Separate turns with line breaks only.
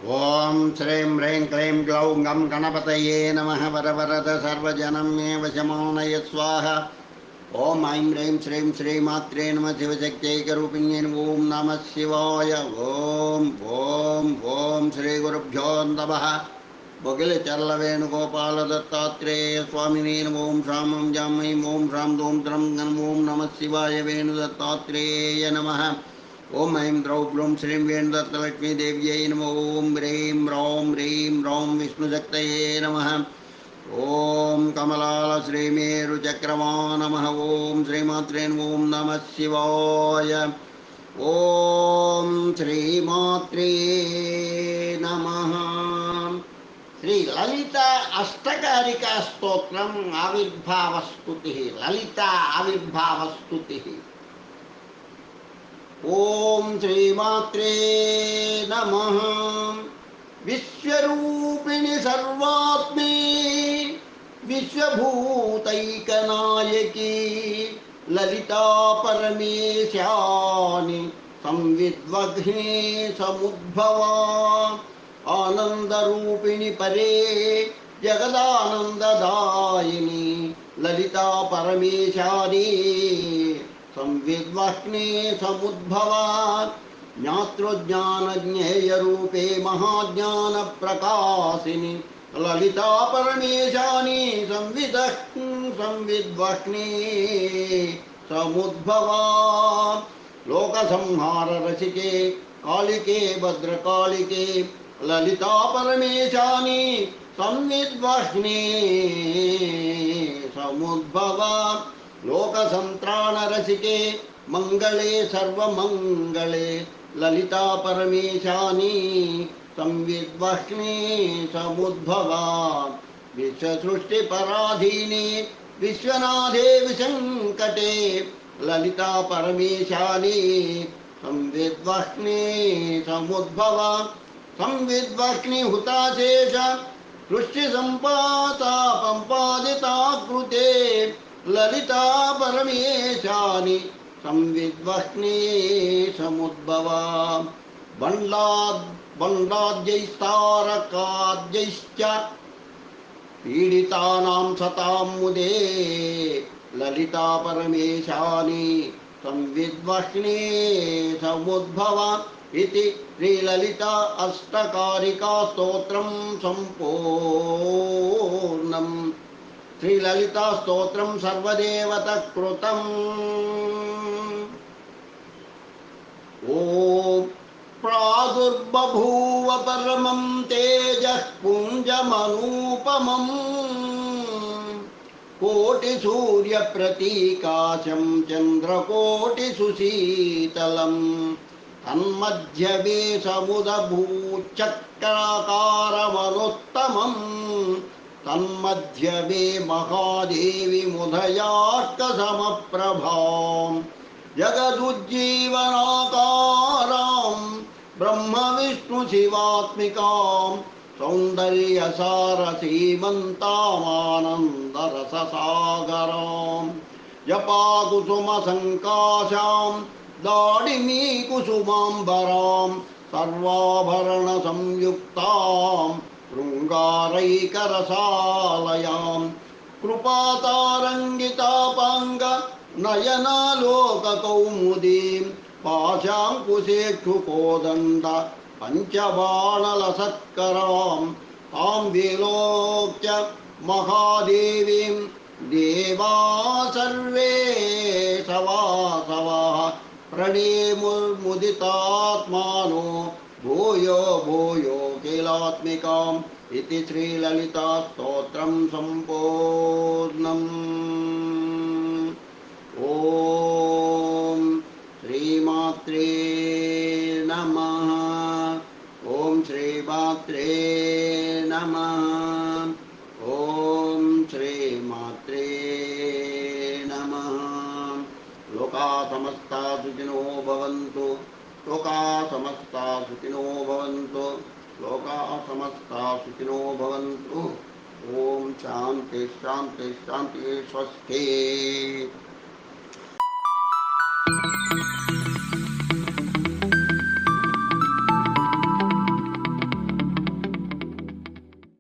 ఓం శ్రీం హ్రీం క్లీం గ్లౌం గం గణపతయే నమః వరవరద సర్వజనం మే వశమానయ స్వాహ. ఓం ఐం హ్రీం శ్రీం శ్రీమాత్రే నమః శివశక్త్యైకరూపిణ్యై ఓం నమః శివాయ. ఓం ఓం ఓం శ్రీ గురుభ్యో నమః. బొగిలి చర్ల వేణుగోపాల దత్తాత్రేయ స్వామినే ఓం శామం జామై ఓం శాం దోం త్రం గం ఓం నమః శివాయ వేణు దత్తాత్రేయ నమః. ఓం ఐం ద్రౌ బ్లూం శ్రీం వేణుదత్తలక్ష్మీదేవ్యై నమో. ఓం హ్రీం హ్రౌం విష్ణుశక్తయే నమః. ఓం కమలాల శ్రీమేరుచక్రమా నమః. ఓం శ్రీమాత్రే ఓం నమః శివాయ. ఓం శ్రీమాత్రే నమః. శ్రీ లలిత అష్టకారిక స్తోత్రం ఆవిర్భావస్తుతి. లలిత ఆవిర్భావస్తుతి. ఓం శ్రీమాత్రే నమః. విశ్వరూపిణి సర్వాత్మే విశ్వభూతైకనాయకి లలితా పరమేశాని సంవిద్వగ్నే సముద్భవా. ఆనందరూపిణి పరే జగదానందదాయిని లలితా పరమేశాని సంవిద్వహ్నే సముద్భవా. జ్ఞాతృజ్ఞానజ్ఞేయరూపే మహాజ్ఞాన ప్రకాశిని లలితా పరమేశాని సంవిద్వహ్నే సముద్భవా. లోక సంహార రసికే కాళికే భద్రకాళికే లలితా పరమేశాని సంవిద్వహ్నే సముద్భవా. లోక సంత్రాణ రసికే మంగళే సర్వమంగళే లలితా పరమేశాని సంవిద్వహ్నే సముద్భవా. విశ్వసృష్టి పరాధీనే విశ్వనాథే విశంకటే లలితా పరమేశాని సంవిద్వహ్నే సముద్భవా. సంవిద్వహ్ని హుతాశేష సృష్టి సంపాతా పంపాదితాకృతే లలితా పరమేశాని సంవిద్వహ్నే సముద్భవా. బండాద్యైస్తారకాద్యైశ్చ పీడితానాం సతాం ముదే లలితా పరమేశాని సంవిద్వహ్నే సముద్భవా. ఇది శ్రీలలితా అష్టకారికా స్తోత్రం సంపూర్ణం. శ్రీలలితా స్తోత్రం సర్వదేవత కృతం. ఓం ప్రాదుర్బభూవ పరమం తేజః పుంజమనూపమం కోటి సూర్య ప్రతీకాశం చంద్రకోటి సుశీతలం తన్మధ్యవే సముదభూచక్రాకారమనుత్తమం తన్మధ్యవే మహాదేవి ముదయార్కసమప్రభాం జగదుజ్జీవనాకారాం బ్రహ్మ విష్ణు శివాత్మికాం సౌందర్యసారసీమంతామానందరససాగరాం జపాకుసుమ సంకాశాం దాడిమీ కుసుమాంబరాం సర్వాభరణ సంయుక్తాం శృంగారైకరసాలయాం కృపాతారంగితాపాంగ నయనాలోకకౌముదీం పాశాంకుశేక్షుకోదండ పంచబాణలసత్కరాం తాం విలోక్య మహాదేవీం దేవా సర్వే సవాసవా ప్రణేముర్ముదితాత్మానో భూయో భూయో కిలాత్మికాం. ఇది శ్రీలలితా స్తోత్రం సంపూర్ణం. ఓం శ్రీమాత్రే నమః. ఓం శ్రీమాత్రే నమః. ఓం శ్రీమాత్రే నమః. లోకా సమస్తా సుఖినో భవంతు. లోకా సమస్తా సుఖినో భవంతు. లోకా సమస్తా సుఖినో భవంతు. ఓం శాంతి శాంతి శాంతి స్వస్తి.